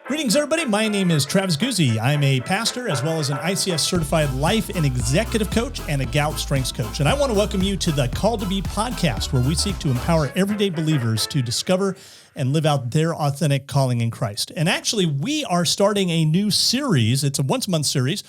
Greetings, everybody. My name is Travis Guzzi. I'm a pastor as well as an ICF certified life and executive coach and a gout strengths coach. And I want to welcome you to the Called to Be podcast, where we seek to empower everyday believers to discover and live out their authentic calling in Christ. And actually, we are starting a new series. It's a once-a-month series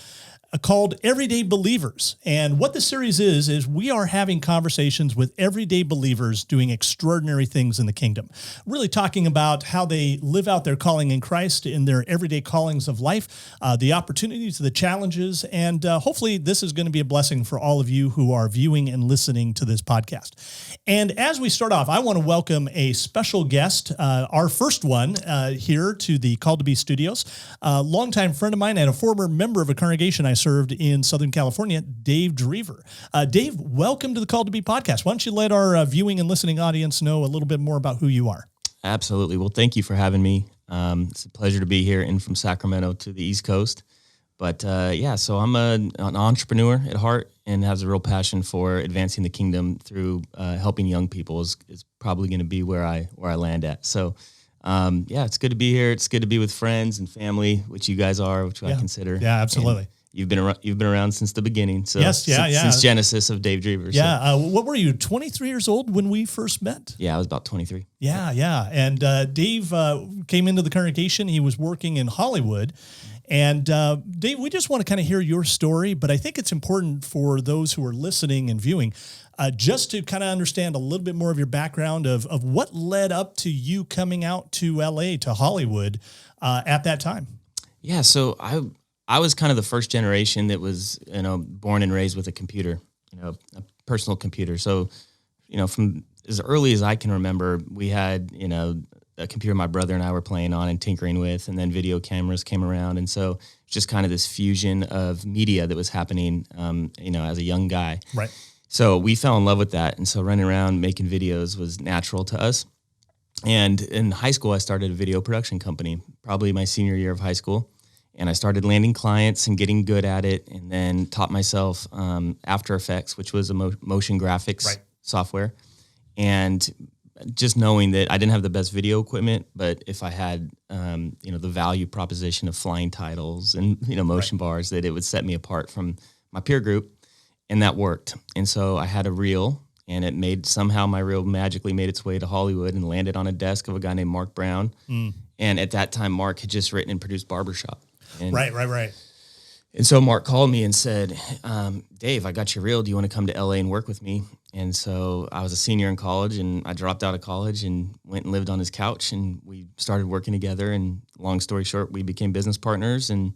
called Everyday Believers. And what the series is we are having conversations with everyday believers doing extraordinary things in the kingdom, really talking about how they live out their calling in Christ in their everyday callings of life, the opportunities, the challenges, and hopefully this is going to be a blessing for all of you who are viewing and listening to this podcast. And as we start off, I want to welcome a special guest, our first one here to the Called to Be studios, a longtime friend of mine and a former member of a congregation I served in Southern California, Dave Drever. Dave, welcome to the Called to Be podcast. Why don't you let our viewing and listening audience know a little bit more about who you are? Absolutely. Well, thank you for having me. It's a pleasure to be here in from Sacramento to the East Coast. But so I'm an entrepreneur at heart and has a real passion for advancing the kingdom through helping young people is probably going to be where I land at. So it's good to be here. It's good to be with friends and family, which you guys are, which I consider. Yeah, absolutely. And you've been around since the beginning. So since Genesis of Dave Drever. Yeah. So. What were you, 23 years old when we first met? Yeah, I was about 23. Yeah. And Dave came into the congregation. He was working in Hollywood. And Dave, we just want to kind of hear your story, but I think it's important for those who are listening and viewing just to kind of understand a little bit more of your background of what led up to you coming out to LA, to Hollywood at that time. Yeah, so I was kind of the first generation that was, born and raised with a computer, a personal computer. So, from as early as I can remember, we had, a computer my brother and I were playing on and tinkering with, and then video cameras came around. And so it's just kind of this fusion of media that was happening, as a young guy. Right. So we fell in love with that. And so running around making videos was natural to us. And in high school, I started a video production company, probably my senior year of high school. And I started landing clients and getting good at it, and then taught myself After Effects, which was a motion graphics software. And just knowing that I didn't have the best video equipment, but if I had, the value proposition of flying titles and, motion bars, that it would set me apart from my peer group. And that worked. And so I had a reel, and somehow my reel magically made its way to Hollywood and landed on a desk of a guy named Mark Brown. And at that time, Mark had just written and produced Barbershop. And, Right. And so Mark called me and said, Dave, I got your reel. Do you want to come to LA and work with me? And so I was a senior in college, and I dropped out of college and went and lived on his couch, and we started working together. And long story short, we became business partners and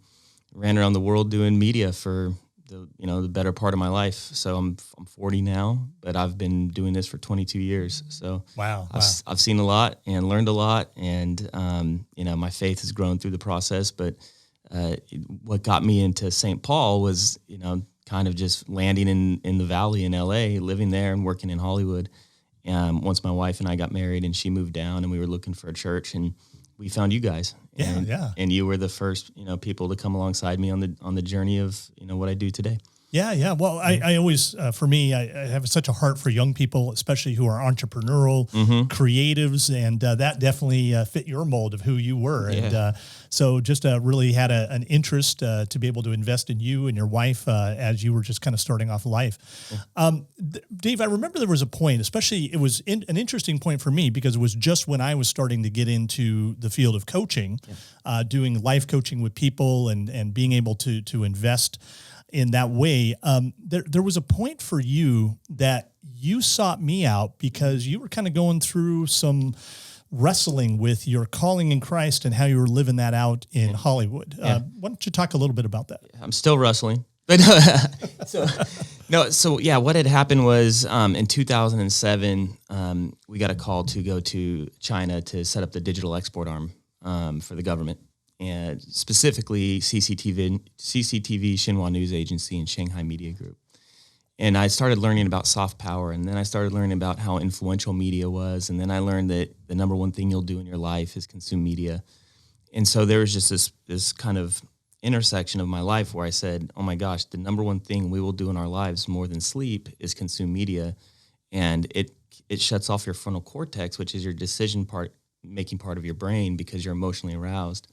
ran around the world doing media for the better part of my life. So I'm 40 now, but I've been doing this for 22 years. So wow. I've seen a lot and learned a lot, and my faith has grown through the process. But what got me into St. Paul was, kind of just landing in the Valley in LA, living there and working in Hollywood. Once my wife and I got married and she moved down, and we were looking for a church, and we found you guys. And you were the first, people to come alongside me on the journey of, what I do today. Yeah. Well, I always, for me, I have such a heart for young people, especially who are entrepreneurial, creatives, and that definitely fit your mold of who you were. Yeah. And so just really had an interest to be able to invest in you and your wife as you were just kind of starting off life. Yeah. Dave, I remember there was a point, especially it was an interesting point for me because it was just when I was starting to get into the field of coaching, doing life coaching with people and being able to invest in that way. There was a point for you that you sought me out because you were kind of going through some wrestling with your calling in Christ and how you were living that out in Hollywood. Why don't you talk a little bit about that? I'm still wrestling. But what had happened was in 2007, we got a call to go to China to set up the digital export arm for the government. And specifically CCTV, Xinhua News Agency, and Shanghai Media Group. And I started learning about soft power, and then I started learning about how influential media was, and then I learned that the number one thing you'll do in your life is consume media. And so there was just this kind of intersection of my life where I said, oh my gosh, the number one thing we will do in our lives more than sleep is consume media. And it shuts off your frontal cortex, which is your decision making part of your brain, because you're emotionally aroused.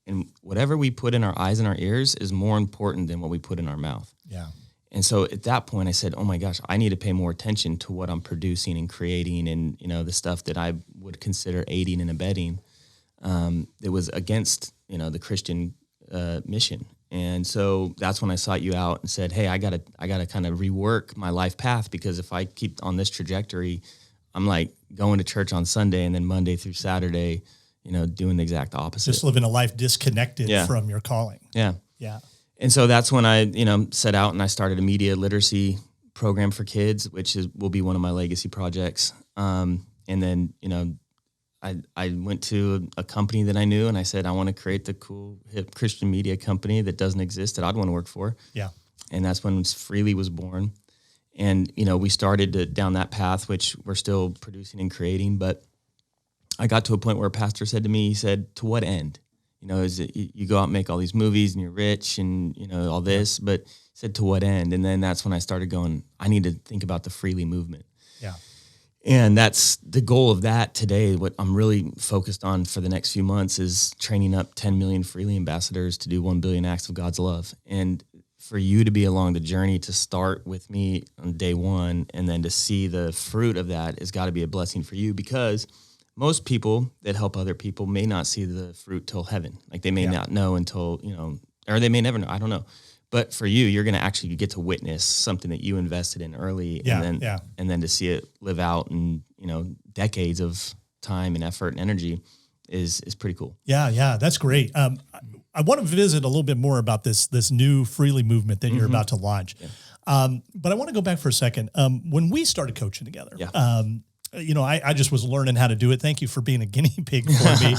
And whatever we put in our eyes and our ears is more important than what we put in our mouth. Yeah. And so at that point I said, oh my gosh, I need to pay more attention to what I'm producing and creating, and, the stuff that I would consider aiding and abetting, that was against, the Christian mission. And so that's when I sought you out and said, hey, I gotta kind of rework my life path, because if I keep on this trajectory, I'm like going to church on Sunday and then Monday through Saturday, doing the exact opposite. Just living a life disconnected from your calling. Yeah. Yeah. And so that's when I, set out and I started a media literacy program for kids, which will be one of my legacy projects. And then, I went to a company that I knew and I said, I want to create the cool, hip Christian media company that doesn't exist that I'd want to work for. Yeah. And that's when Freely was born. And, we started down that path, which we're still producing and creating. But I got to a point where a pastor said to me, he said, to what end? Is it you go out and make all these movies and you're rich and, all this, but he said, to what end? And then that's when I started going, I need to think about the Freely movement. Yeah. And that's the goal of that today. What I'm really focused on for the next few months is training up 10 million Freely ambassadors to do 1 billion acts of God's love. And for you to be along the journey, to start with me on day one, and then to see the fruit of that has got to be a blessing for you, because most people that help other people may not see the fruit till heaven. Like they may not know until, or they may never know. I don't know. But for you, you're going to actually get to witness something that you invested in early, and then to see it live out in, decades of time and effort and energy is pretty cool. Yeah. That's great. I want to visit a little bit more about this new Freely movement that you're about to launch. Yeah. But I want to go back for a second. When we started coaching together, I just was learning how to do it. Thank you for being a guinea pig for me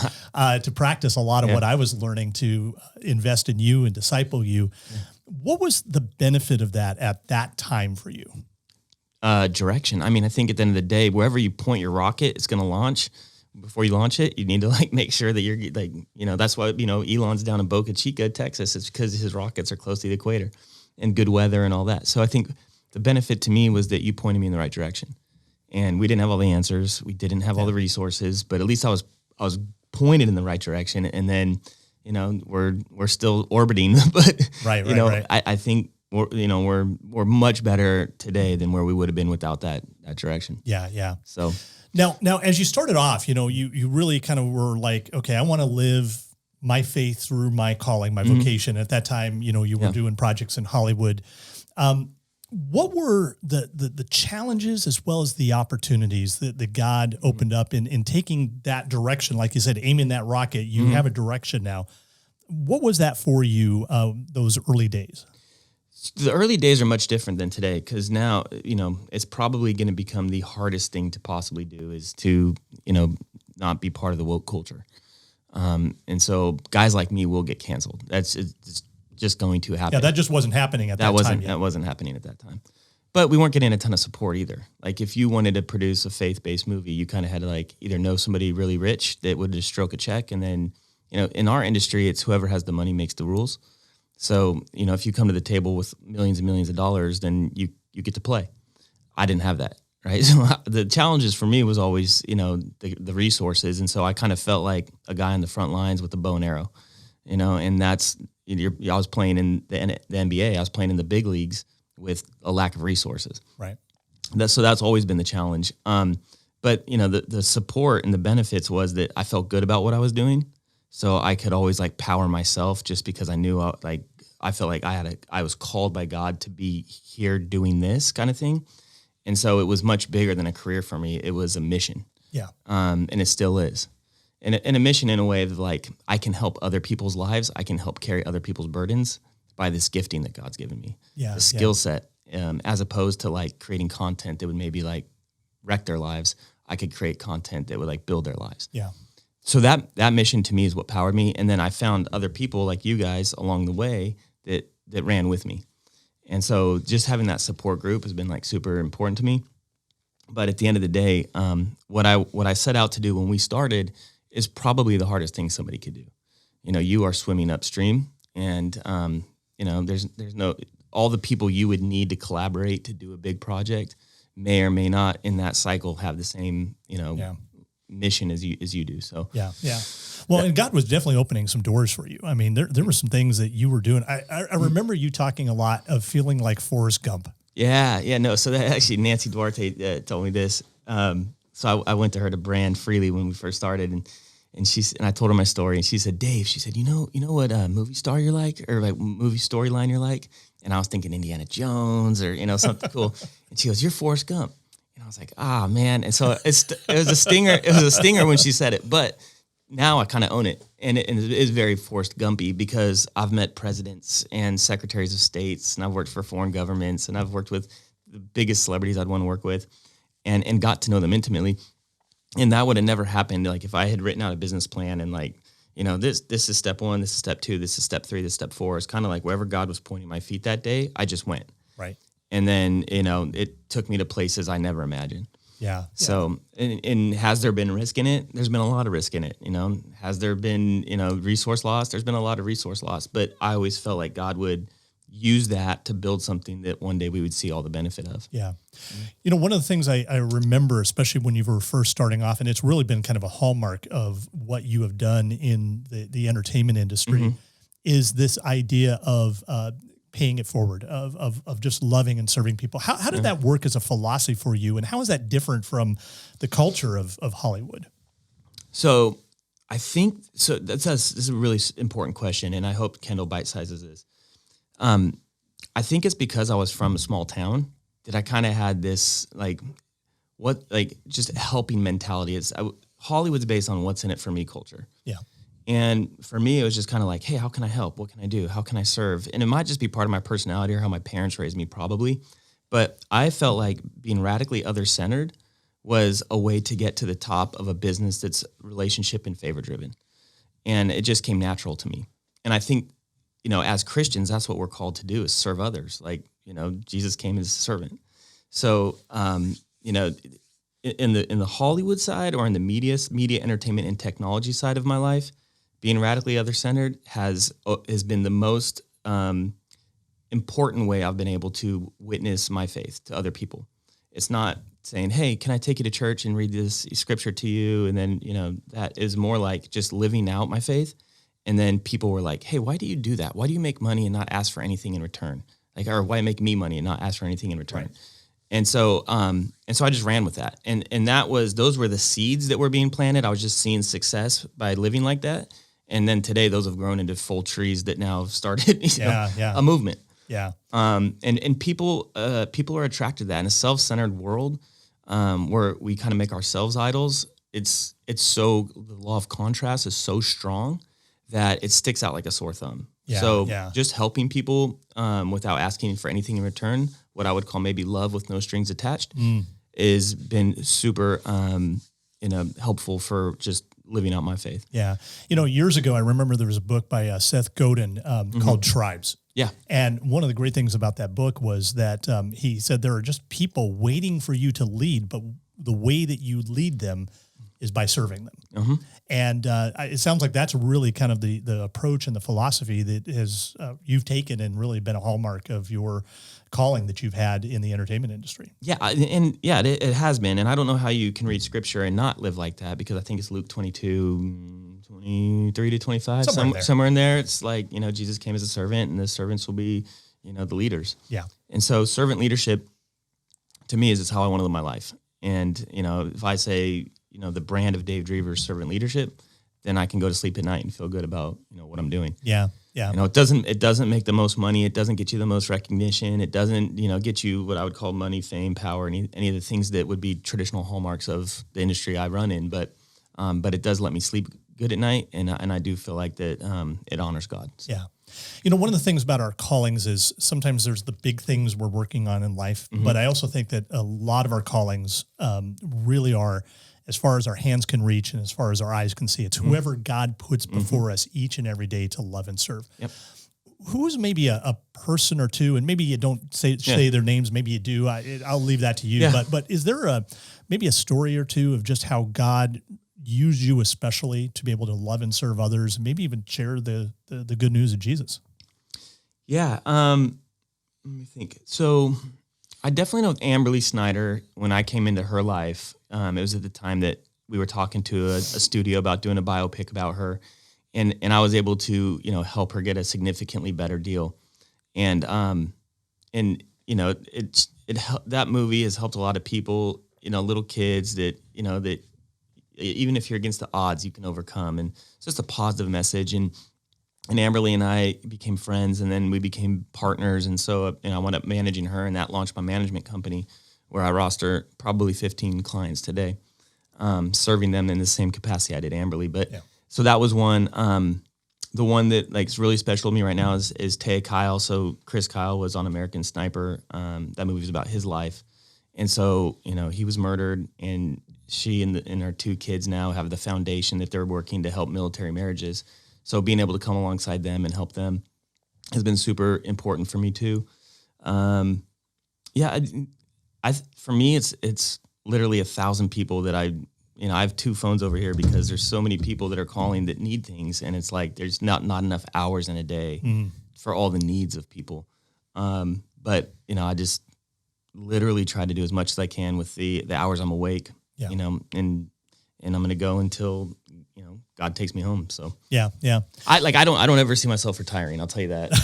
to practice a lot of what I was learning to invest in you and disciple you. Yeah. What was the benefit of that at that time for you? Direction. I mean, I think at the end of the day, wherever you point your rocket, it's going to launch. Before you launch it, you need to make sure that you're that's why, Elon's down in Boca Chica, Texas. It's because his rockets are close to the equator and good weather and all that. So I think the benefit to me was that you pointed me in the right direction. And we didn't have all the answers. We didn't have all the resources, but at least I was pointed in the right direction. And then, we're still orbiting, but right. I think we're much better today than where we would have been without that direction. Yeah. So now, as you started off, you really kind of were like, okay, I want to live my faith through my calling, my vocation. At that time, you were doing projects in Hollywood. What were the challenges as well as the opportunities that God opened up in taking that direction? Like you said, aiming that rocket, you have a direction now. What was that for you, those early days? The early days are much different than today, because now, it's probably going to become the hardest thing to possibly do is to, not be part of the woke culture. And so guys like me will get canceled. It's just going to happen. Yeah, that just wasn't happening at that time. That wasn't happening at that time. But we weren't getting a ton of support either. Like if you wanted to produce a faith-based movie, you kind of had to either know somebody really rich that would just stroke a check, and then, in our industry, it's whoever has the money makes the rules. So, if you come to the table with millions and millions of dollars, then you get to play. I didn't have that, right? So the challenges for me was always, the resources. And so I kind of felt like a guy on the front lines with a bow and arrow, and that's, I was playing in the NBA. I was playing in the big leagues with a lack of resources. Right. So that's always been the challenge. But the support and the benefits was that I felt good about what I was doing. So I could always power myself just because I knew I felt like I was called by God to be here doing this kind of thing. And so it was much bigger than a career for me. It was a mission. Yeah. And it still is. And a mission in a way of I can help other people's lives. I can help carry other people's burdens by this gifting that God's given me. Yeah. The skill set, as opposed to creating content that would maybe wreck their lives. I could create content that would build their lives. Yeah. So that mission to me is what powered me. And then I found other people like you guys along the way that ran with me. And so just having that support group has been super important to me. But at the end of the day, what I set out to do when we started is probably the hardest thing somebody could do. You are swimming upstream, and there's no, all the people you would need to collaborate to do a big project may or may not in that cycle have the same mission as you do. So yeah. Well, and God was definitely opening some doors for you. I mean, there were some things that you were doing. I remember you talking a lot of feeling like Forrest Gump. Yeah, no. So that actually, Nancy Duarte told me this. So I went to her to brand freely when we first started, and I told her my story, and she said, Dave, she said, you know what movie star you're like, or like movie storyline you're like? And I was thinking Indiana Jones or something cool. And she goes, you're Forrest Gump. And I was like, man. And so it was a stinger. It was a stinger when she said it, but now I kind of own it. And it is very Forrest Gumpy because I've met presidents and secretaries of states, and I've worked for foreign governments, and I've worked with the biggest celebrities I'd want to work with, and got to know them intimately. And that would have never happened like if I had written out a business plan and like, this is step 1, this is step 2, this is step 3, this is step 4. It's kind of like wherever God was pointing my feet that day, I just went. Right. And then, it took me to places I never imagined. Yeah. So, and has there been risk in it? There's been a lot of risk in it. Has there been, resource loss? There's been a lot of resource loss, but I always felt like God would use that to build something that one day we would see all the benefit of. Yeah. One of the things I remember, especially when you were first starting off, and it's really been kind of a hallmark of what you have done in the entertainment industry, is this idea of paying it forward, of just loving and serving people. How did that work as a philosophy for you, and how is that different from the culture of Hollywood? So I think, this is a really important question, and I hope Kendall bite-sizes this. I think it's because I was from a small town that I kind of had this, just helping mentality. Hollywood's based on what's in it for me culture. Yeah. And for me, it was just kind of like, hey, how can I help? What can I do? How can I serve? And it might just be part of my personality or how my parents raised me probably. But I felt like being radically other-centered was a way to get to the top of a business that's relationship and favor-driven. And it just came natural to me. And I think, as Christians, that's what we're called to do is serve others. Like, Jesus came as a servant. So, in the Hollywood side or in the media, entertainment, and technology side of my life, being radically other-centered has been the most important way I've been able to witness my faith to other people. It's not saying, hey, can I take you to church and read this scripture to you? And then, that is more like just living out my faith. And then people were like, hey, why do you do that? Why do you make money and not ask for anything in return? Or why make me money and not ask for anything in return? Right. And so I just ran with that. And those were the seeds that were being planted. I was just seeing success by living like that. And then today those have grown into full trees that now have started a movement. Yeah. And people are attracted to that in a self-centered world, where we kind of make ourselves idols. It's so, the law of contrast is so strong that it sticks out like a sore thumb. Yeah, just helping people without asking for anything in return, what I would call maybe love with no strings attached, has been super helpful for just living out my faith. Yeah. Years ago, I remember there was a book by Seth Godin called Tribes. Yeah. And one of the great things about that book was that he said there are just people waiting for you to lead, but the way that you lead them is by serving them. Mm-hmm. And it sounds like that's really kind of the approach and the philosophy that has you've taken and really been a hallmark of your calling that you've had in the entertainment industry. Yeah, it has been. And I don't know how you can read scripture and not live like that, because I think it's Luke 22, 23 to 25, somewhere in there. It's like, Jesus came as a servant, and the servants will be, the leaders. Yeah. And so servant leadership to me is how I want to live my life. And, if I say, the brand of Dave Drever is servant leadership, then I can go to sleep at night and feel good about, what I'm doing. Yeah. Yeah. It doesn't make the most money. It doesn't get you the most recognition. It doesn't, get you what I would call money, fame, power, any of the things that would be traditional hallmarks of the industry I run in. But it does let me sleep good at night. And I do feel like that it honors God. So. Yeah. One of the things about our callings is sometimes there's the big things we're working on in life, but I also think that a lot of our callings really are, as far as our hands can reach and as far as our eyes can see, it's whoever God puts before us each and every day to love and serve. Yep. Who's maybe a person or two, and maybe you don't say their names, maybe you do. I'll leave that to you. Yeah. But is there maybe a story or two of just how God used you especially to be able to love and serve others, and maybe even share the good news of Jesus? Yeah. Let me think. So I definitely know Amberly Snyder. When I came into her life, it was at the time that we were talking to a studio about doing a biopic about her, and I was able to, help her get a significantly better deal. And that movie has helped a lot of people, little kids that even if you're against the odds, you can overcome. And it's just a positive message. And Amberly and I became friends, and then we became partners. And so, I wound up managing her, and that launched my management company, where I roster probably 15 clients today, serving them in the same capacity I did Amberly. But so that was one. The one that is really special to me right now is Taya Kyle. So Chris Kyle was on American Sniper. That movie was about his life. And so, he was murdered, and she and her 2 kids now have the foundation that they're working to help military marriages. So being able to come alongside them and help them has been super important for me too. For me, it's literally 1,000 people that I have 2 phones over here because there's so many people that are calling that need things, and it's like there's not enough hours in a day for all the needs of people. But I just literally try to do as much as I can with the hours I'm awake. And I'm going to go until God takes me home. So I don't ever see myself retiring. I'll tell you that.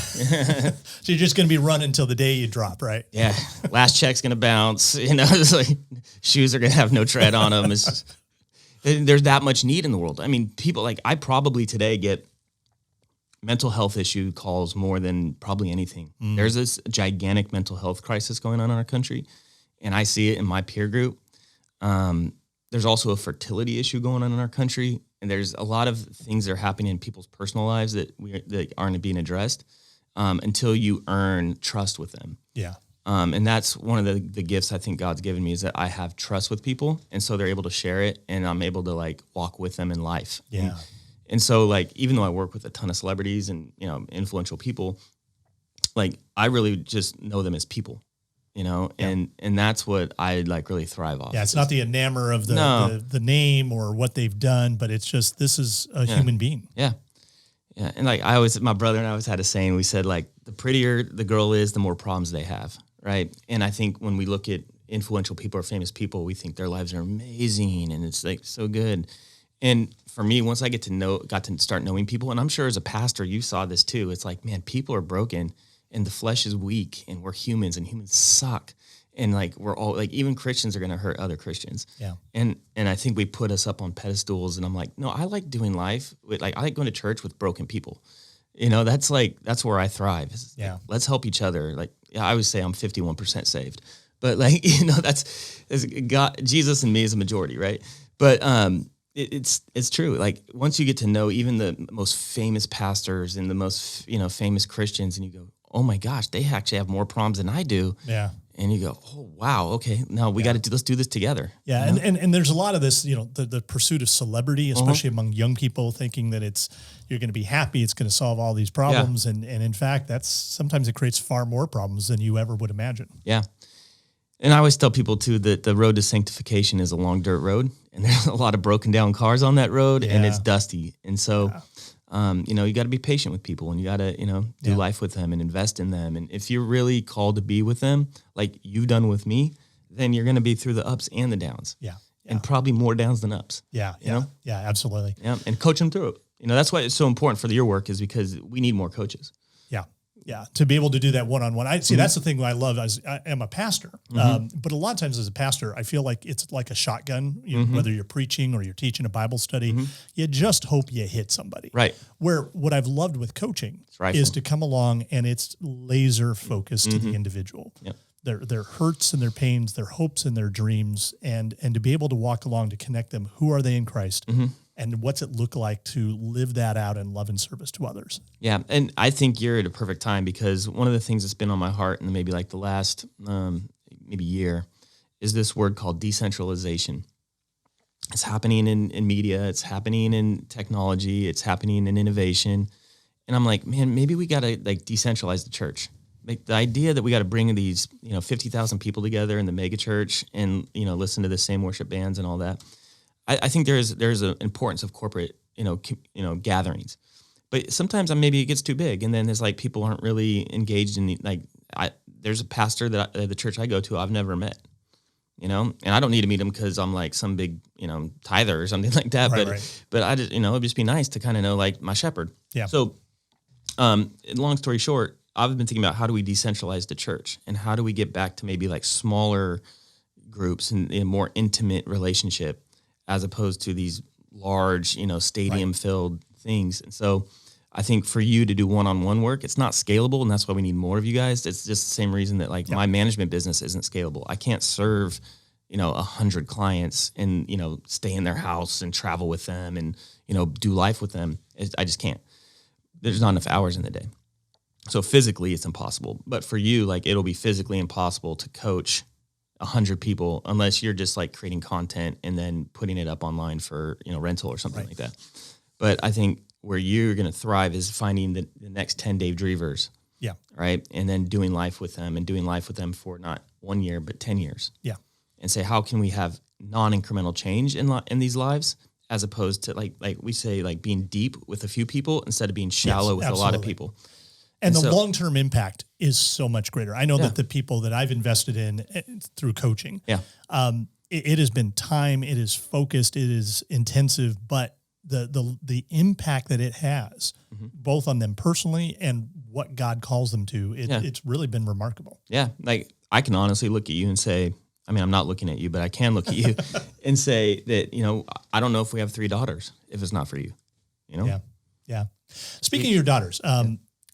So you're just going to be running until the day you drop, right? Yeah. Last check's going to bounce. It's like shoes are going to have no tread on them. There's that much need in the world. I mean, people I probably today get mental health issue calls more than probably anything. There's this gigantic mental health crisis going on in our country, and I see it in my peer group. There's also a fertility issue going on in our country, and there's a lot of things that are happening in people's personal lives that aren't being addressed until you earn trust with them. Yeah. And that's one of the gifts I think God's given me, is that I have trust with people, and so they're able to share it, and I'm able to walk with them in life. Yeah. And so even though I work with a ton of celebrities and influential people, I really just know them as people. And that's what I really thrive off. Yeah, it's not the enamor of the name or what they've done, but it's just, this is a human being. Yeah. Yeah. And my brother and I always had a saying, we said the prettier the girl is, the more problems they have. Right. And I think when we look at influential people or famous people, we think their lives are amazing and it's so good. And for me, once I got to start knowing people, and I'm sure as a pastor, you saw this too. It's man, people are broken. And the flesh is weak, and we're humans, and humans suck. And we're all even Christians are going to hurt other Christians. Yeah. And I think we put us up on pedestals, and I'm no, I like doing life with I like going to church with broken people. That's where I thrive. Yeah. Let's help each other. I always say I'm 51% saved, but that's God, Jesus and me is a majority, right? But it's true. Once you get to know even the most famous pastors and the most famous Christians, and you go, oh my gosh, they actually have more problems than I do. Yeah. And you go, oh wow, okay, now we got to let's do this together. Yeah, and there's a lot of this, the pursuit of celebrity, especially among young people, thinking that you're going to be happy, it's going to solve all these problems, and in fact, sometimes it creates far more problems than you ever would imagine. Yeah. And I always tell people too that the road to sanctification is a long dirt road, and there's a lot of broken down cars on that road, and it's dusty, and so. You got to be patient with people, and you got to, do life with them and invest in them. And if you're really called to be with them, like you've done with me, then you're going to be through the ups and the downs. Yeah. And probably more downs than ups. Yeah. Yeah. Yeah, absolutely. Yeah. And coach them through it. That's why it's so important for your work, is because we need more coaches. Yeah. Yeah, to be able to do that one-on-one. I see. That's the thing that I love. I am a pastor, but a lot of times as a pastor, I feel like it's like a shotgun. Whether you're preaching or you're teaching a Bible study, you just hope you hit somebody. Right. Where what I've loved with coaching is to come along and it's laser focused to the individual. Yep. Their hurts and their pains, their hopes and their dreams, and to be able to walk along to connect them. Who are they in Christ? And what's it look like to live that out in love and service to others? Yeah, and I think you're at a perfect time, because one of the things that's been on my heart in maybe the last maybe year is this word called decentralization. It's happening in media, it's happening in technology, it's happening in innovation. And I'm like, man, maybe we got to decentralize the church. The idea that we got to bring these 50,000 people together in the mega church and listen to the same worship bands and all that. I think there's an importance of corporate, gatherings, but sometimes maybe it gets too big, and then there's people aren't really engaged in there's a pastor that the church I go to I've never met, you know, and I don't need to meet them because I'm like some big, you know, tither or something like that. But I just, you know, it'd just be nice to kind of know like my shepherd. Yeah. So, long story short, I've been thinking about how do we decentralize the church and how do we get back to maybe like smaller groups and a more intimate relationship as opposed to these large, you know, stadium filled things. And so I think for you to do one-on-one work, it's not scalable, and that's why we need more of you guys. It's just the same reason that like my management business isn't scalable. I can't serve, you know, 100 clients and, you know, stay in their house and travel with them and, you know, do life with them. I just can't. There's not enough hours in the day. So physically it's impossible. But for you, like it'll be physically impossible to coach 100 people unless you're just like creating content and then putting it up online for, you know, rental or something like that. But I think where you're going to thrive is finding the next 10 Dave Drevers. Yeah. Right. And then doing life with them and doing life with them for not 1 year, but 10 years. Yeah. And say, how can we have non-incremental change in these lives as opposed to like we say, like being deep with a few people instead of being shallow with a lot of people. And the long-term impact is so much greater. I know that the people that I've invested in through coaching, it has been time, it is focused, it is intensive, but the impact that it has, both on them personally and what God calls them to, it's really been remarkable. Yeah. Like I can honestly look at you and say, I mean, I'm not looking at you, but I can look at you and say that, you know, I don't know if we have 3 daughters if it's not for you, you know? Yeah. Yeah. Speaking of your daughters,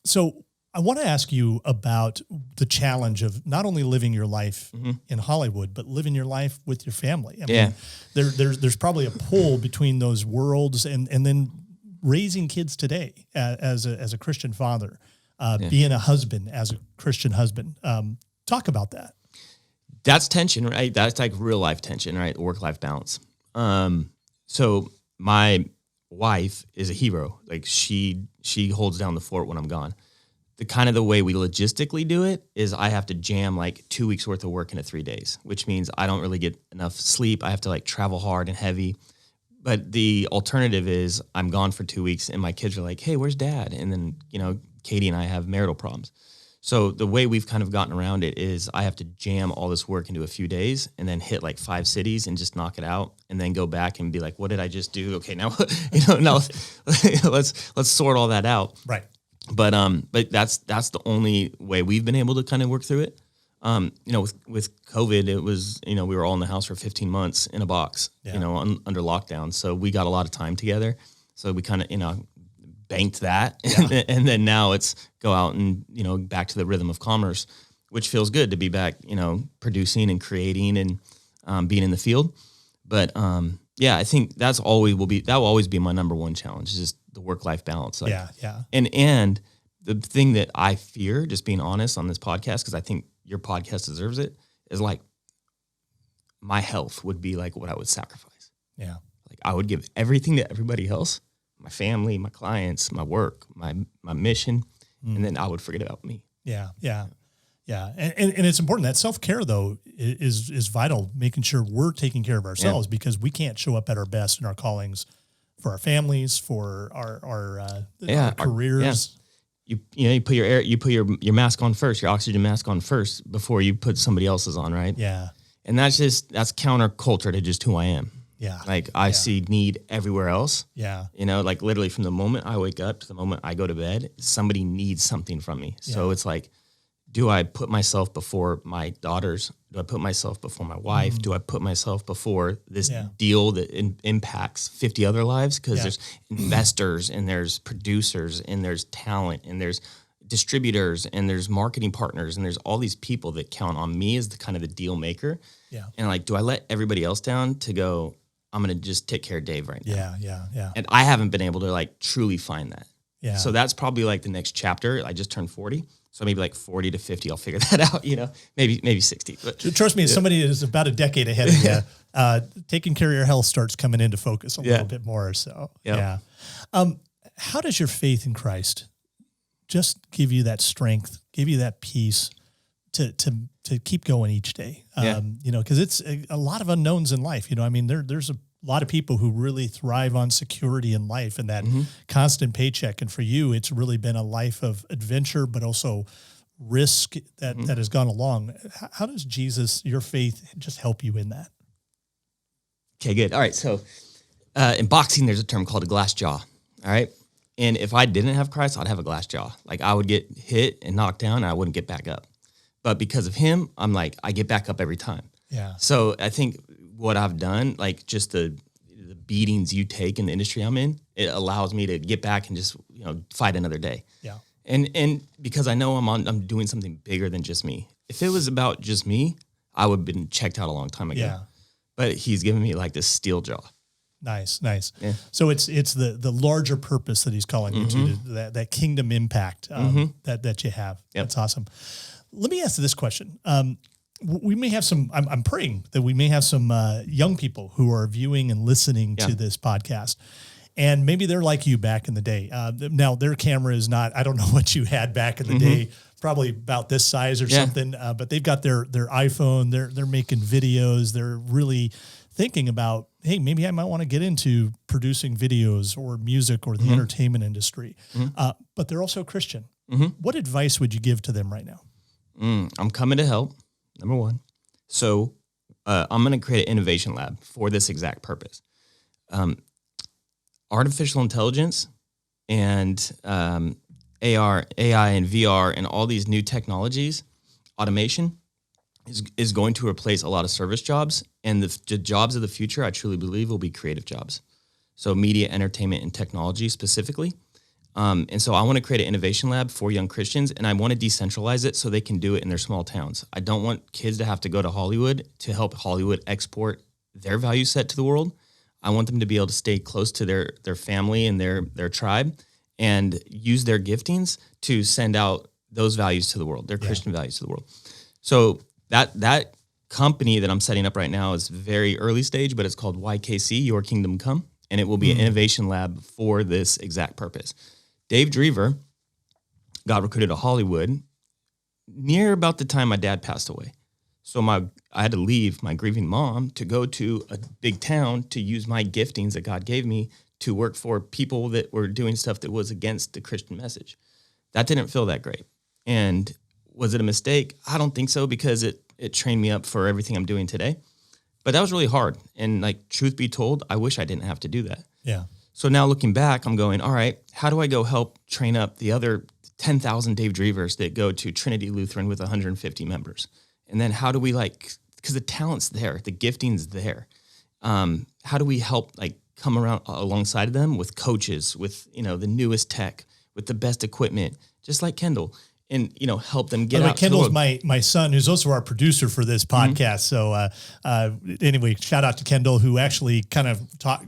so I want to ask you about the challenge of not only living your life in Hollywood, but living your life with your family. I mean, there's probably a pull between those worlds and then raising kids today as a Christian father, being a husband as a Christian husband. Talk about that. That's tension, right? That's like real life tension, right? Work-life balance. So my wife is a hero. Like she holds down the fort when I'm gone. The way we logistically do it is I have to jam like 2 weeks worth of work into 3 days, which means I don't really get enough sleep. I have to like travel hard and heavy. But the alternative is I'm gone for 2 weeks and my kids are like, hey, where's dad? And then, you know, Katie and I have marital problems. So the way we've kind of gotten around it is I have to jam all this work into a few days and then hit like 5 cities and just knock it out and then go back and be like, what did I just do? Okay, now, you know, now let's sort all that out. Right. But that's the only way we've been able to kind of work through it. You know, with COVID, it was, you know, we were all in the house for 15 months in a box, you know, under lockdown. So we got a lot of time together. So we kind of, you know, banked that. And then now it's go out and, you know, back to the rhythm of commerce, which feels good to be back, you know, producing and creating and being in the field. But yeah, I think that will always be my number one challenge, is just the work-life balance. Like, And the thing that I fear, just being honest on this podcast, because I think your podcast deserves it, is like my health would be like what I would sacrifice. Yeah. Like I would give everything to everybody else, my family, my clients, my work, my mission, and then I would forget about me. Yeah. And it's important that self-care though is vital, making sure we're taking care of ourselves because we can't show up at our best in our callings for our families, for our careers. You put your mask on first, your oxygen mask on first before you put somebody else's on, right? Yeah. And that's counterculture to just who I am. Yeah. Like I see need everywhere else. Yeah. You know, like literally from the moment I wake up to the moment I go to bed, somebody needs something from me. So it's like, do I put myself before my daughters? Do I put myself before my wife? Do I put myself before this deal that impacts 50 other lives? Because there's investors and there's producers and there's talent and there's distributors and there's marketing partners and there's all these people that count on me as the kind of the deal maker. Yeah. And like, do I let everybody else down to go, I'm going to just take care of Dave right now? Yeah. And I haven't been able to like truly find that. Yeah. So that's probably like the next chapter. I just turned 40. So maybe like 40 to 50, I'll figure that out, you know, maybe 60. But trust me, as somebody that is about a decade ahead of you, taking care of your health starts coming into focus a little bit more. So, how does your faith in Christ just give you that strength, give you that peace to keep going each day? You know, because it's a lot of unknowns in life. You know, I mean, there's a lot of people who really thrive on security in life and that constant paycheck. And for you, it's really been a life of adventure, but also risk that has gone along. How does Jesus, your faith, just help you in that? Okay, good. All right. So in boxing, there's a term called a glass jaw. All right. And if I didn't have Christ, I'd have a glass jaw. Like I would get hit and knocked down and I wouldn't get back up. But because of him, I'm like, I get back up every time. Yeah. So I think what I've done, like just the beatings you take in the industry I'm in, it allows me to get back and just, fight another day. Yeah. And because I know I'm doing something bigger than just me. If it was about just me, I would have been checked out a long time ago. Yeah. But he's given me like this steel jaw. Nice. Yeah. So it's the larger purpose that he's calling you to, that kingdom impact that you have. Yep. That's awesome. Let me ask this question. We may have some, I'm praying that we may have some young people who are viewing and listening to this podcast. And maybe they're like you back in the day. Now their camera is not, I don't know what you had back in the day, probably about this size or something, but they've got their iPhone, they're making videos. They're really thinking about, hey, maybe I might want to get into producing videos or music or the entertainment industry. But they're also Christian. What advice would you give to them right now? I'm coming to help, number one. So I'm going to create an innovation lab for this exact purpose. Artificial intelligence and AI and VR and all these new technologies, automation is going to replace a lot of service jobs. And the jobs of the future, I truly believe, will be creative jobs. So media, entertainment, and technology specifically. And so I want to create an innovation lab for young Christians, and I want to decentralize it so they can do it in their small towns. I don't want kids to have to go to Hollywood to help Hollywood export their value set to the world. I want them to be able to stay close to their family and their tribe and use their giftings to send out those values to the world, their Christian values to the world. So that company that I'm setting up right now is very early stage, but it's called YKC, Your Kingdom Come, and it will be an innovation lab for this exact purpose. Dave Drever got recruited to Hollywood near about the time my dad passed away. So I had to leave my grieving mom to go to a big town to use my giftings that God gave me to work for people that were doing stuff that was against the Christian message. That didn't feel that great. And was it a mistake? I don't think so, because it trained me up for everything I'm doing today. But that was really hard. And like, truth be told, I wish I didn't have to do that. Yeah. So now looking back, I'm going, all right, how do I go help train up the other 10,000 Dave Drevers that go to Trinity Lutheran with 150 members? And then how do we because the talent's there, the gifting's there. How do we help come around alongside of them with coaches, with, the newest tech, with the best equipment, just like Kendall, and, help them get out. Kendall's my son, who's also our producer for this podcast. So anyway, shout out to Kendall, who actually kind of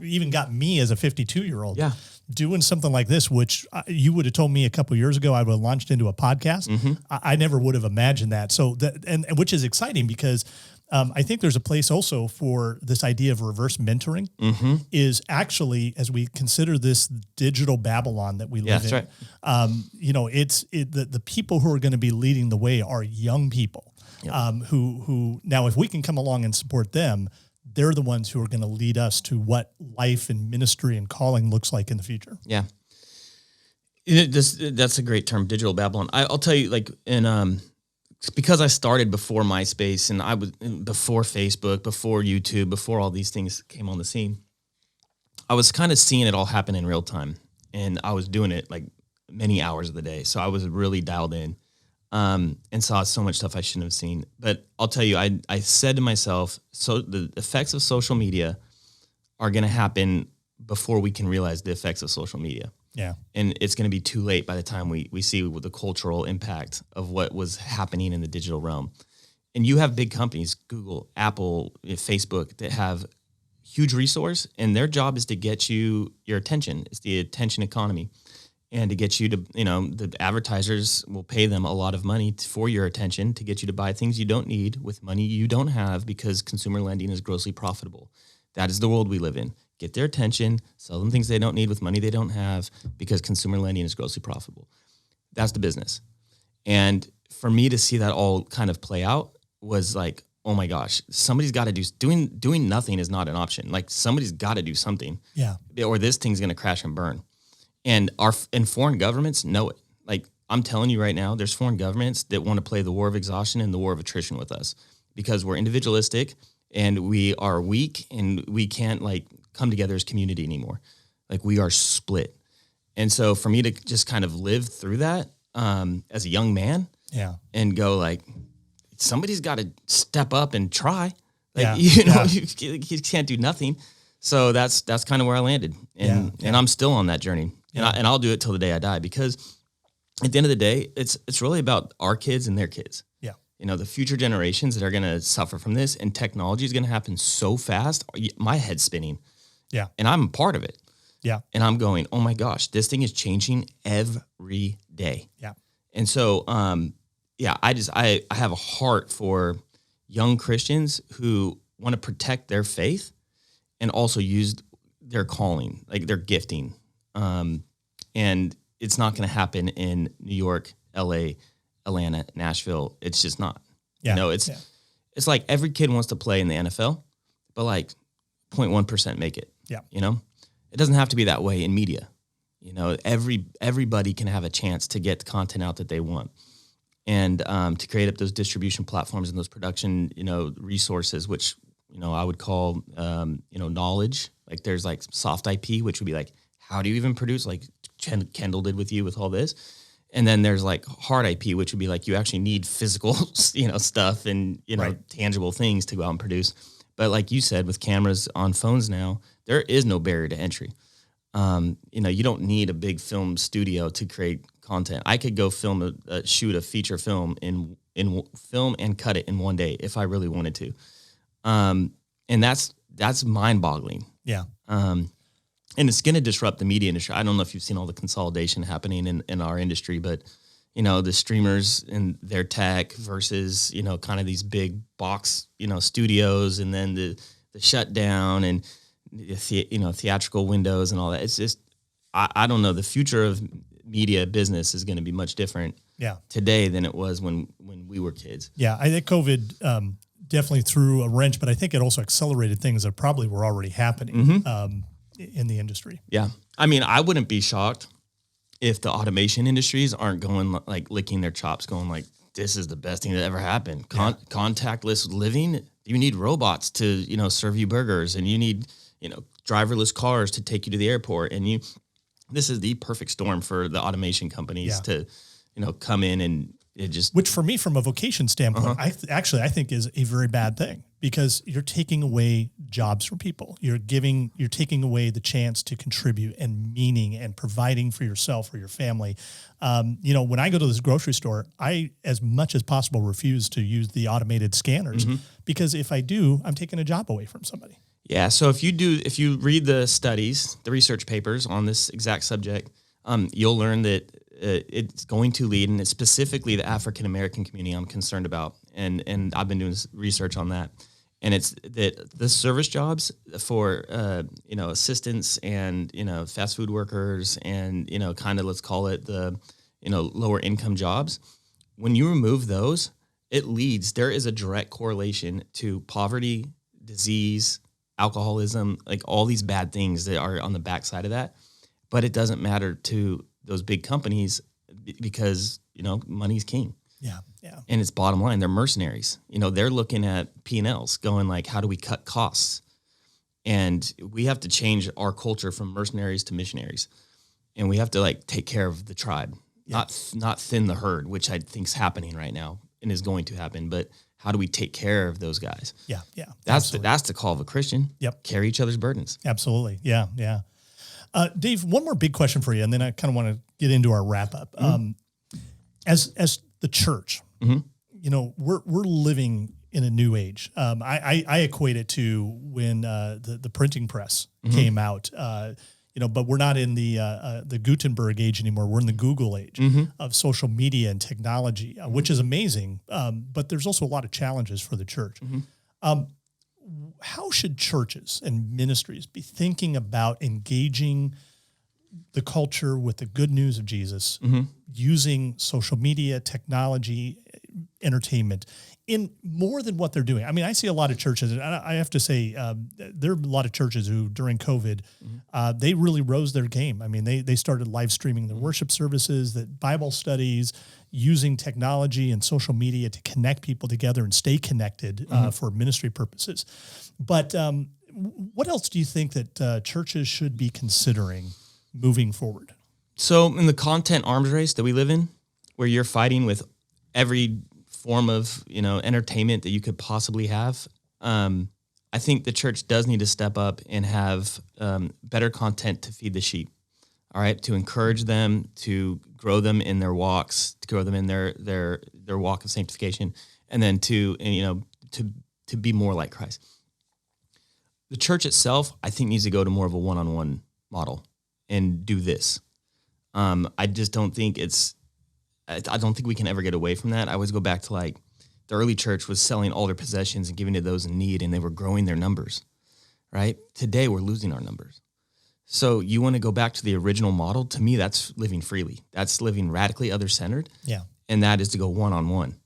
even got me as a 52-year-old. Yeah. Doing something like this, which you would have told me a couple of years ago, I would have launched into a podcast. I never would have imagined that. So and which is exciting, because I think there's a place also for this idea of reverse mentoring is actually, as we consider this digital Babylon that we live in, right. The people who are going to be leading the way are young people who now, if we can come along and support them, they're the ones who are going to lead us to what life and ministry and calling looks like in the future. Yeah. That's a great term, digital Babylon. I'll tell you, because I started before MySpace and I was before Facebook, before YouTube, before all these things came on the scene, I was kind of seeing it all happen in real time, and I was doing it many hours of the day. So I was really dialed in. And saw so much stuff I shouldn't have seen. But I'll tell you, I said to myself, so the effects of social media are going to happen before we can realize the effects of social media. Yeah. And it's going to be too late by the time we see the cultural impact of what was happening in the digital realm. And you have big companies, Google, Apple, Facebook, that have huge resource, and their job is to get your attention. It's the attention economy. And to get you to, the advertisers will pay them a lot of money for your attention to get you to buy things you don't need with money you don't have, because consumer lending is grossly profitable. That is the world we live in. Get their attention, sell them things they don't need with money they don't have, because consumer lending is grossly profitable. That's the business. And for me to see that all kind of play out was like, oh my gosh, somebody's got to doing nothing is not an option. Somebody's got to do something. Yeah. Or this thing's going to crash and burn. And foreign governments know it. I'm telling you right now, there's foreign governments that want to play the war of exhaustion and the war of attrition with us because we're individualistic and we are weak and we can't like come together as community anymore. Like we are split. And so for me to just kind of live through that as a young man and go like, somebody's got to step up and try. Like, you can't do nothing. So that's kind of where I landed. And I'm still on that journey. And I'll do it till the day I die because at the end of the day, it's really about our kids and their kids. Yeah. You know, the future generations that are going to suffer from this, and technology is going to happen so fast. My head's spinning. Yeah. And I'm a part of it. Yeah. And I'm going, oh my gosh, this thing is changing every day. Yeah. And so, I have a heart for young Christians who want to protect their faith and also use their calling, like their gifting. And it's not going to happen in New York, LA, Atlanta, Nashville. It's just not. Yeah. You know, it's like every kid wants to play in the NFL, but like 0.1% make it. Yeah. You know, it doesn't have to be that way in media. You know, everybody can have a chance to get the content out that they want. And to create up those distribution platforms and those production, you know, resources, which, you know, I would call, knowledge. Like there's like soft IP, which would be like, how do you even produce, like Kendall did with you with all this? And then there's like hard IP, which would be like you actually need physical, you know, stuff and, you know, tangible things to go out and produce. But like you said, with cameras on phones now, there is no barrier to entry. You know, you don't need a big film studio to create content. I could go shoot a feature film in film and cut it in one day if I really wanted to. And that's mind-boggling. Yeah. And it's going to disrupt the media industry. I don't know if you've seen all the consolidation happening in our industry, but you know, the streamers and their tech versus, you know, kind of these big box, you know, studios, and then the shutdown and theatrical windows and all that. It's just, I don't know. The future of media business is going to be much different today than it was when we were kids. Yeah, I think COVID definitely threw a wrench, but I think it also accelerated things that probably were already happening in the industry. Yeah. I mean, I wouldn't be shocked if the automation industries aren't going like licking their chops, going like, this is the best thing that ever happened. Contactless living. You need robots to, you know, serve you burgers, and you need, you know, driverless cars to take you to the airport. And this is the perfect storm for the automation companies to, you know, come in and it just. Which for me, from a vocation standpoint, I think is a very bad thing, because you're taking away jobs from people. You're taking away the chance to contribute and meaning and providing for yourself or your family. You know, when I go to this grocery store, I, as much as possible, refuse to use the automated scanners because if I do, I'm taking a job away from somebody. Yeah. So if you read the studies, the research papers on this exact subject, you'll learn that it's going to lead, and it's specifically the African-American community I'm concerned about. And I've been doing research on that. And it's that the service jobs for, you know, assistants and, you know, fast food workers and, you know, kind of, let's call it the, you know, lower income jobs. When you remove those, there is a direct correlation to poverty, disease, alcoholism, like all these bad things that are on the backside of that. But it doesn't matter to those big companies because, you know, money's king. Yeah. Yeah. And it's bottom line. They're mercenaries. You know, they're looking at P&Ls going like, how do we cut costs? And we have to change our culture from mercenaries to missionaries. And we have to like take care of the tribe, not thin the herd, which I think is happening right now and is going to happen. But how do we take care of those guys? Yeah. Yeah. That's the call of a Christian. Yep. Carry each other's burdens. Absolutely. Yeah. Yeah. Dave, one more big question for you, and then I kind of want to get into our wrap up. As the church, you know, we're living in a new age. I equate it to when the printing press came out. You know, but we're not in the Gutenberg age anymore. We're in the Google age of social media and technology, which is amazing. But there's also a lot of challenges for the church. How should churches and ministries be thinking about engaging the culture with the good news of Jesus, using social media, technology, entertainment in more than what they're doing. I mean, I see a lot of churches, and I have to say, there are a lot of churches who during COVID, they really rose their game. I mean, they started live streaming their worship services, the Bible studies, using technology and social media to connect people together and stay connected for ministry purposes. But what else do you think that churches should be considering moving forward? So in the content arms race that we live in, where you're fighting with every form of, entertainment that you could possibly have, I think the church does need to step up and have better content to feed the sheep. All right, to encourage them, to grow them in their walks, to grow them in their walk of sanctification, and then to be more like Christ. The church itself, I think, needs to go to more of a one-on-one model and do this. I just don't think I don't think we can ever get away from that. I always go back to like the early church was selling all their possessions and giving to those in need, and they were growing their numbers, right? Today, we're losing our numbers. So you want to go back to the original model? To me, that's living freely. That's living radically other-centered. Yeah. And that is to go one-on-one.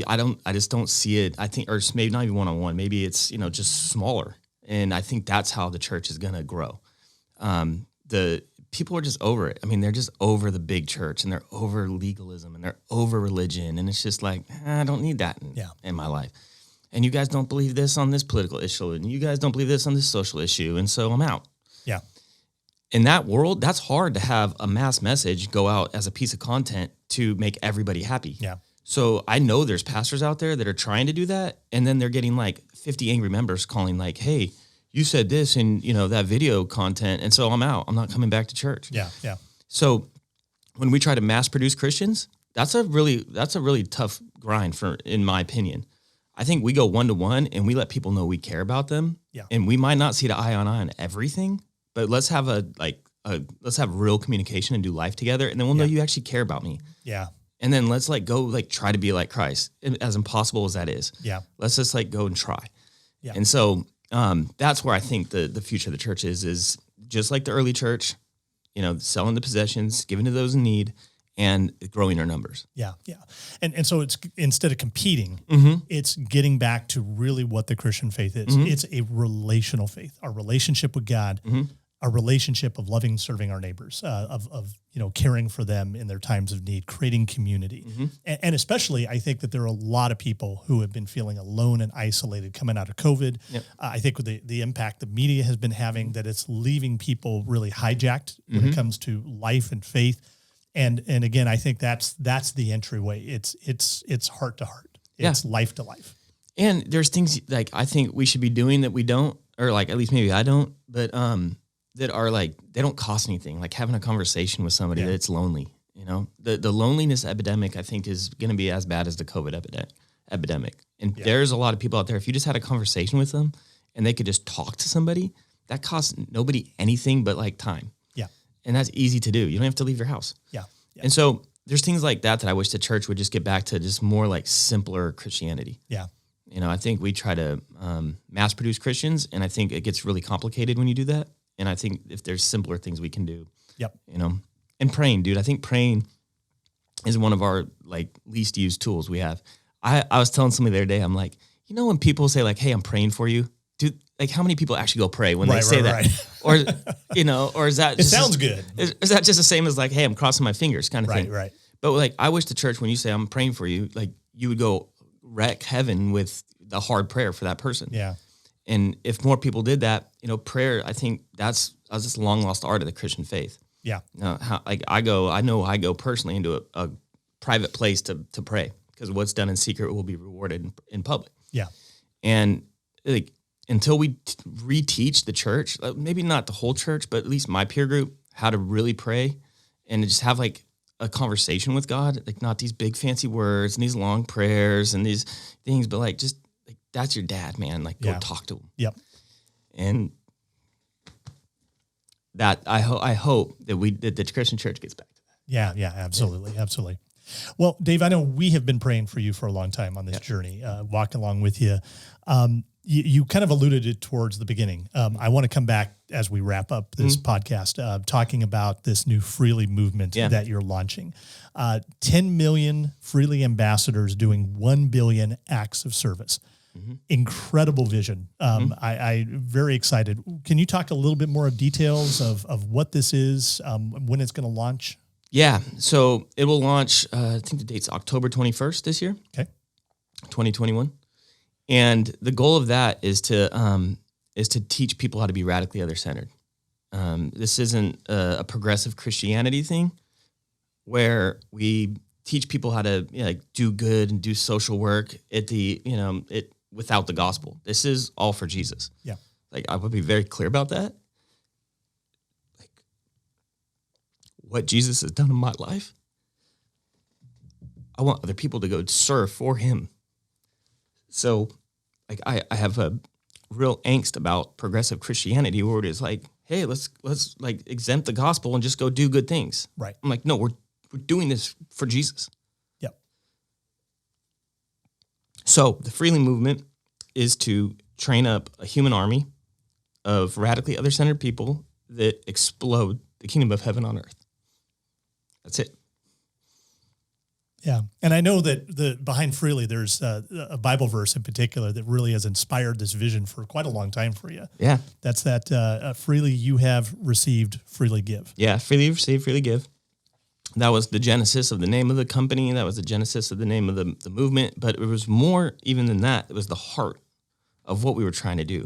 I just don't see it. I think, or maybe not even one-on-one. Maybe it's, just smaller. And I think that's how the church is going to grow. The people are just over it. I mean, they're just over the big church, and they're over legalism, and they're over religion. And it's just like, I don't need that in my life. And you guys don't believe this on this political issue, and you guys don't believe this on this social issue. And so I'm out. Yeah. In that world, that's hard to have a mass message go out as a piece of content to make everybody happy. Yeah. So I know there's pastors out there that are trying to do that, and then they're getting like 50 angry members calling like, hey, you said this in, that video content, and so I'm out. I'm not coming back to church. Yeah, yeah. So when we try to mass produce Christians, that's a really tough grind in my opinion. I think we go one-to-one and we let people know we care about them. Yeah. And we might not see the eye on eye on everything, but let's have let's have real communication and do life together, and then we'll know you actually care about me. Yeah. And then let's go try to be like Christ, as impossible as that is. Yeah. Let's just go and try. Yeah. And so that's where I think the future of the church is just like the early church, selling the possessions, giving to those in need, and growing our numbers. Yeah, yeah. And so it's, instead of competing, it's getting back to really what the Christian faith is. It's a relational faith, our relationship with God, a relationship of loving, serving our neighbors, of caring for them in their times of need, creating community. And especially, I think that there are a lot of people who have been feeling alone and isolated coming out of COVID. Yep. I think with the impact the media has been having, that it's leaving people really hijacked when it comes to life and faith. And again, I think that's the entryway. It's heart to heart. It's life to life. And there's things like I think we should be doing that we don't, or like at least maybe I don't, but that are they don't cost anything. Like having a conversation with somebody that's lonely. The loneliness epidemic I think is going to be as bad as the COVID epidemic. And there's a lot of people out there. If you just had a conversation with them and they could just talk to somebody, that costs nobody anything but time. And that's easy to do. You don't have to leave your house. Yeah. And so there's things like that I wish the church would just get back to, just more simpler Christianity. Yeah. I think we try to mass produce Christians, and I think it gets really complicated when you do that. And I think if there's simpler things we can do. Yep. And praying, dude. I think praying is one of our least used tools we have. I was telling somebody the other day, I'm like, when people say hey, I'm praying for you, dude, how many people actually go pray when they say that? Right. Or, or is that just... It sounds good. Is that just the same as hey, I'm crossing my fingers kind of thing? Right. But I wish the church, when you say I'm praying for you, you would go wreck heaven with the hard prayer for that person. Yeah. And if more people did that, prayer, I think that's this long lost art of the Christian faith. Yeah. I go personally into a private place to pray, because what's done in secret will be rewarded in public. Yeah. And until we reteach the church, maybe not the whole church, but at least my peer group, how to really pray and just have a conversation with God, not these big fancy words and these long prayers and these things, but just that's your dad, man. Go talk to him. Yep. And that I hope that the Christian church gets back to that. Yeah, absolutely. Yeah. Absolutely. Well, Dave, I know we have been praying for you for a long time on this journey, walking along with you. You kind of alluded it towards the beginning. I want to come back as we wrap up this podcast, talking about this new Freely movement that you're launching. 10 million Freely ambassadors doing 1 billion acts of service. Incredible vision. I'm very excited. Can you talk a little bit more of details of what this is, when it's going to launch? Yeah. So it will launch, I think the date's October 21st this year. Okay. 2021. And the goal of that is to teach people how to be radically other-centered. This isn't a progressive Christianity thing where we teach people how to do good and do social work without the gospel. This is all for Jesus. Yeah. Like, I would be very clear about that. Like, what Jesus has done in my life, I want other people to go serve for him. So, like, I have a real angst about progressive Christianity where it is like, hey, let's like exempt the gospel and just go do good things. Right. I'm like, no, we're doing this for Jesus. Yep. So the Freely movement is to train up a human army of radically other-centered people that explode the kingdom of heaven on earth. That's it. Yeah. And I know that behind Freely, there's a Bible verse in particular that really has inspired this vision for quite a long time for you. Yeah. That's that freely you have received, freely give. Yeah. Freely receive, freely give. That was the genesis of the name of the company. That was the genesis of the name of the movement. But it was more even than that. It was the heart of what we were trying to do.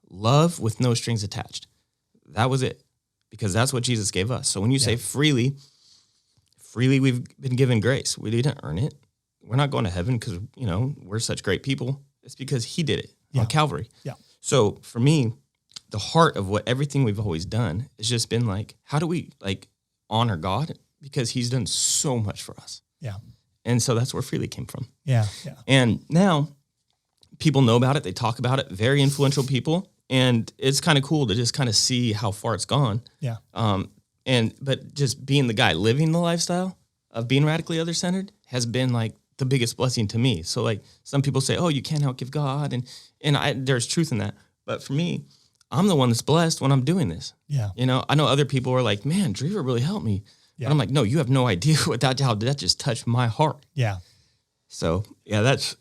Love with no strings attached. That was it. Because that's what Jesus gave us. So when you say freely we've been given grace. We didn't earn it. We're not going to heaven because, we're such great people. It's because he did it on Calvary. Yeah. So for me, the heart of what everything we've always done has just been like, how do we honor God? Because he's done so much for us. Yeah. And so that's where Freely came from. Yeah. Yeah. And now people know about it. They talk about it. Very influential people. And it's kind of cool to just kind of see how far it's gone. Yeah. But just being the guy living the lifestyle of being radically other-centered has been like the biggest blessing to me. So like some people say, oh, you can't outgive God. And there's truth in that. But for me, I'm the one that's blessed when I'm doing this. Yeah. I know other people are like, man, Drever really helped me. Yeah. But I'm like, no, you have no idea how that just touched my heart. Yeah. So yeah, this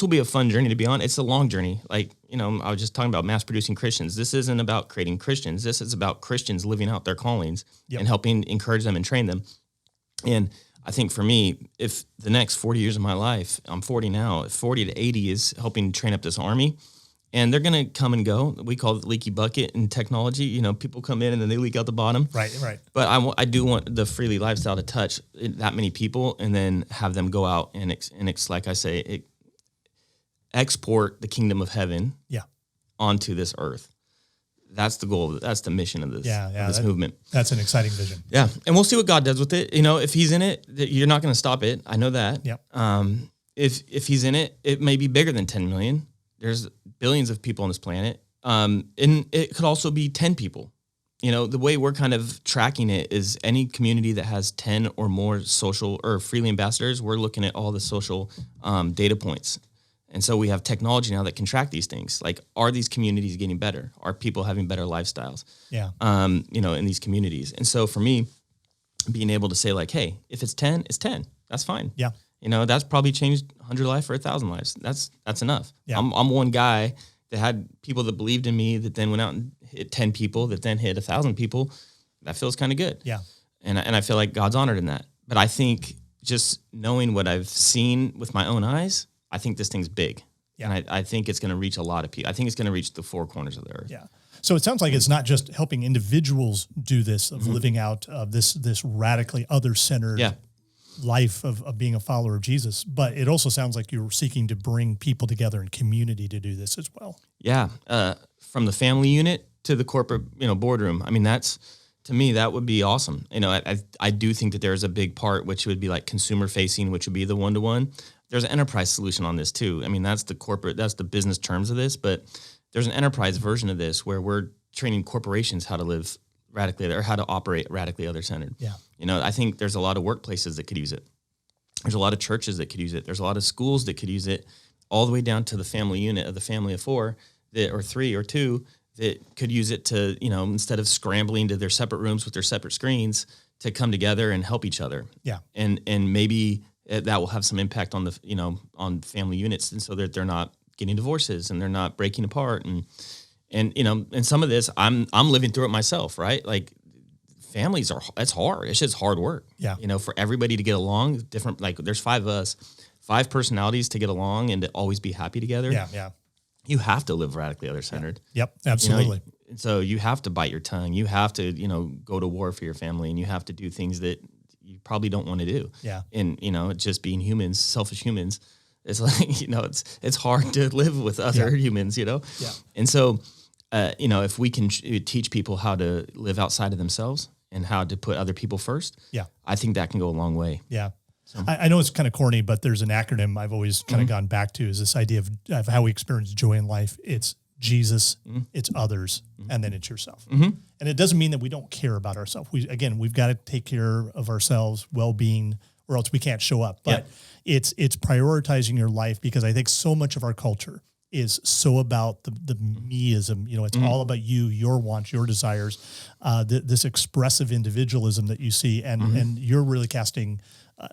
will be a fun journey to be on. It's a long journey. Like, I was just talking about mass producing Christians. This isn't about creating Christians. This is about Christians living out their callings and helping encourage them and train them. And I think for me, if the next 40 years of my life, I'm 40 now, 40 to 80 is helping train up this army. And they're going to come and go. We call it leaky bucket in technology. People come in and then they leak out the bottom. Right, right. But I do want the Freely lifestyle to touch that many people and then have them go out and like I say, export the kingdom of heaven onto this earth. That's the goal. That's the mission of this movement. That's an exciting vision. Yeah. And we'll see what God does with it. If he's in it, you're not going to stop it. I know that. Yep. If he's in it, it may be bigger than 10 million. There's billions of people on this planet. And it could also be 10 people. The way we're kind of tracking it is any community that has 10 or more social or Freely ambassadors, we're looking at all the social data points. And so we have technology now that can track these things. Like, are these communities getting better? Are people having better lifestyles? Yeah. In these communities. And so for me, being able to say like, hey, if it's 10, it's 10. That's fine. Yeah. That's probably changed 100 lives or 1,000 lives. That's enough. Yeah. I'm one guy that had people that believed in me that then went out and hit 10 people that then hit 1,000 people. That feels kind of good. Yeah. And I feel like God's honored in that. But I think just knowing what I've seen with my own eyes, I think this thing's big. Yeah. And I think it's going to reach a lot of people. I think it's going to reach the four corners of the earth. Yeah. So it sounds like it's not just helping individuals do this, of living out of this radically other-centered life of being a follower of Jesus, but it also sounds like you're seeking to bring people together in community to do this as well. Yeah. From the family unit to the corporate, boardroom. I mean, to me, that would be awesome. I do think that there's a big part, which would be like consumer facing, which would be the one-to-one. There's an enterprise solution on this too. I mean, that's the business terms of this, but there's an enterprise version of this where we're training corporations how to live radically or how to operate radically other-centered. Yeah. I think there's a lot of workplaces that could use it. There's a lot of churches that could use it. There's a lot of schools that could use it. all the way down to the family unit of the family of 4 or 3 or 2 that could use it to, instead of scrambling to their separate rooms with their separate screens, to come together and help each other. Yeah. And maybe that will have some impact on on family units, and so that they're not getting divorces and they're not breaking apart. And some of this, I'm living through it myself, right? Like, families it's hard. It's just hard work. Yeah. For everybody to get along, different, like there's 5 of us, 5 personalities to get along and to always be happy together. Yeah. Yeah. You have to live radically other-centered. Yep. Absolutely. And so you have to bite your tongue. You have to, go to war for your family, and you have to do things that you probably don't want to do. Yeah. And, just being humans, selfish humans, it's like, it's hard to live with other humans, Yeah. And so, if we can teach people how to live outside of themselves and how to put other people first, I think that can go a long way. Yeah. So. I know it's kind of corny, but there's an acronym I've always kind of gone back to, is this idea of how we experience joy in life. It's Jesus, it's others, and then it's yourself. And it doesn't mean that we don't care about ourselves. We've got to take care of ourselves, well-being, or else we can't show up. But it's prioritizing your life, because I think so much of our culture is so about the meism. It's all about you, your wants, your desires, this expressive individualism that you see, and you're really casting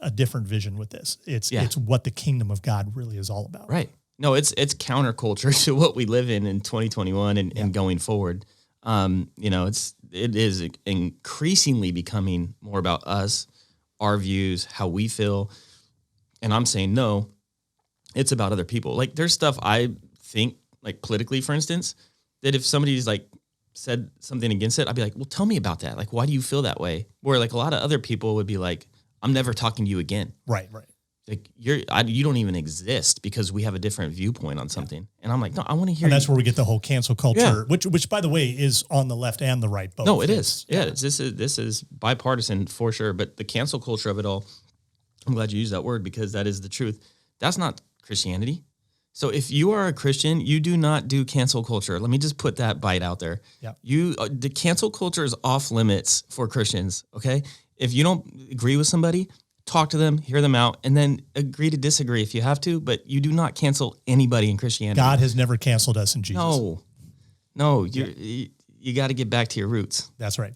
a different vision with this. It's what the kingdom of God really is all about. Right. No, it's counterculture to what we live in 2021 and going forward. It is increasingly becoming more about us, our views, how we feel. And I'm saying, no, it's about other people. Like, there's stuff I think, like politically, for instance, that if somebody's like said something against it, I'd be like, well, tell me about that. Like, why do you feel that way? Where like a lot of other people would be like, I'm never talking to you again. Right. Like, you don't even exist because we have a different viewpoint on something. And I'm like, no, I want to hear. And that's where we get the whole cancel culture, which by the way is on the left and the right both. No, it is. Yeah, this is bipartisan for sure. But the cancel culture of it all, I'm glad you used that word, because that is the truth. That's not Christianity. So if you are a Christian, you do not do cancel culture. Let me just put that bite out there. Yeah. The cancel culture is off limits for Christians. Okay. If you don't agree with somebody, talk to them, hear them out, and then agree to disagree if you have to, but you do not cancel anybody in Christianity. God has never canceled us in Jesus. No, you got to get back to your roots. That's right.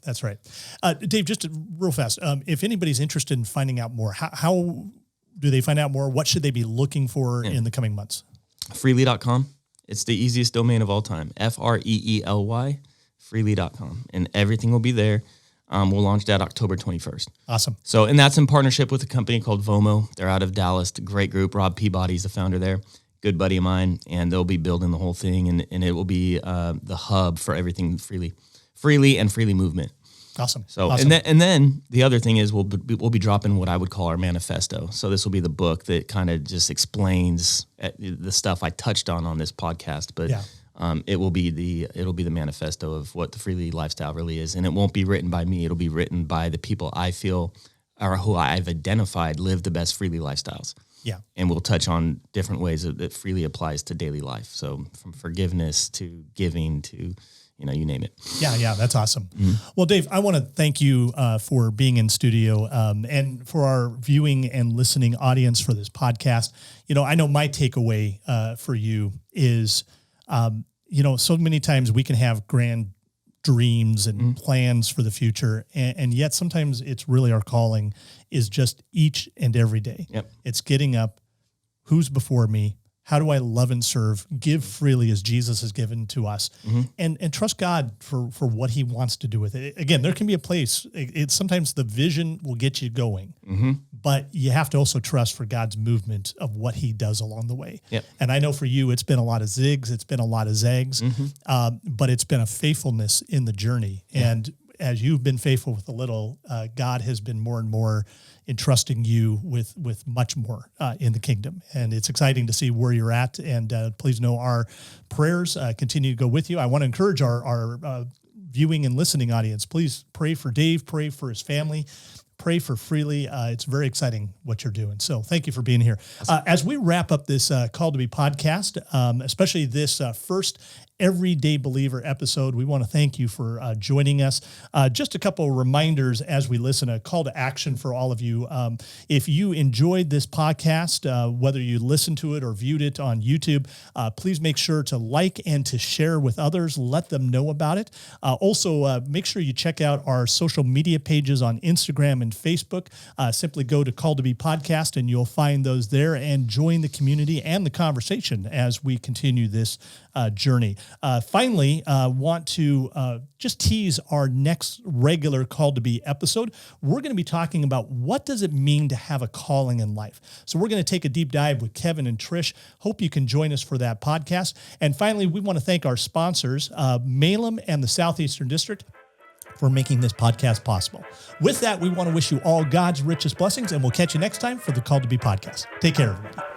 Dave, just real fast, if anybody's interested in finding out more, how do they find out more? What should they be looking for in the coming months? Freely.com. It's the easiest domain of all time. FREELY, freely.com. And everything will be there. We'll launch that October 21st. Awesome. So, and that's in partnership with a company called Vomo. They're out of Dallas. A great group. Rob Peabody's the founder there. Good buddy of mine. And they'll be building the whole thing. And it will be the hub for everything freely and freely movement. Awesome. So, awesome. And then the other thing is we'll be dropping what I would call our manifesto. So this will be the book that kind of just explains the stuff I touched on this podcast, but it will be the manifesto of what the freely lifestyle really is. And it won't be written by me. It'll be written by the people I feel or who I've identified live the best freely lifestyles. Yeah. And we'll touch on different ways that freely applies to daily life. So from forgiveness to giving to, you name it. Yeah, that's awesome. Mm-hmm. Well, Dave, I want to thank you for being in studio and for our viewing and listening audience for this podcast. I know my takeaway for you is, so many times we can have grand dreams and plans for the future, and yet sometimes it's really our calling is just each and every day. Yep. It's getting up. Who's before me? How do I love and serve, give freely as Jesus has given to us, and trust God for what he wants to do with it? Again, there can be a place. It's sometimes the vision will get you going, but you have to also trust for God's movement of what he does along the way. Yep. And I know for you, it's been a lot of zigs, it's been a lot of zags, but it's been a faithfulness in the journey. Yeah. And as you've been faithful with a little, God has been more and more entrusting you with much more in the kingdom. And it's exciting to see where you're at. And please know our prayers continue to go with you. I want to encourage our viewing and listening audience. Please pray for Dave, pray for his family, pray for Freely. It's very exciting what you're doing. So thank you for being here. As we wrap up this Call to Be podcast, especially this first Everyday Believer episode. We want to thank you for joining us. Just a couple of reminders as we listen, a call to action for all of you. If you enjoyed this podcast, whether you listened to it or viewed it on YouTube, please make sure to like and to share with others. Let them know about it. Also, make sure you check out our social media pages on Instagram and Facebook. Simply go to Call to Be Podcast and you'll find those there, and join the community and the conversation as we continue this journey. Finally, want to just tease our next regular Call to Be episode. We're going to be talking about what does it mean to have a calling in life. So we're going to take a deep dive with Kevin and Trish. Hope you can join us for that podcast. And finally, we want to thank our sponsors, Malem and the Southeastern District, for making this podcast possible. With that, we want to wish you all God's richest blessings, and we'll catch you next time for the Call to Be podcast. Take care, everybody.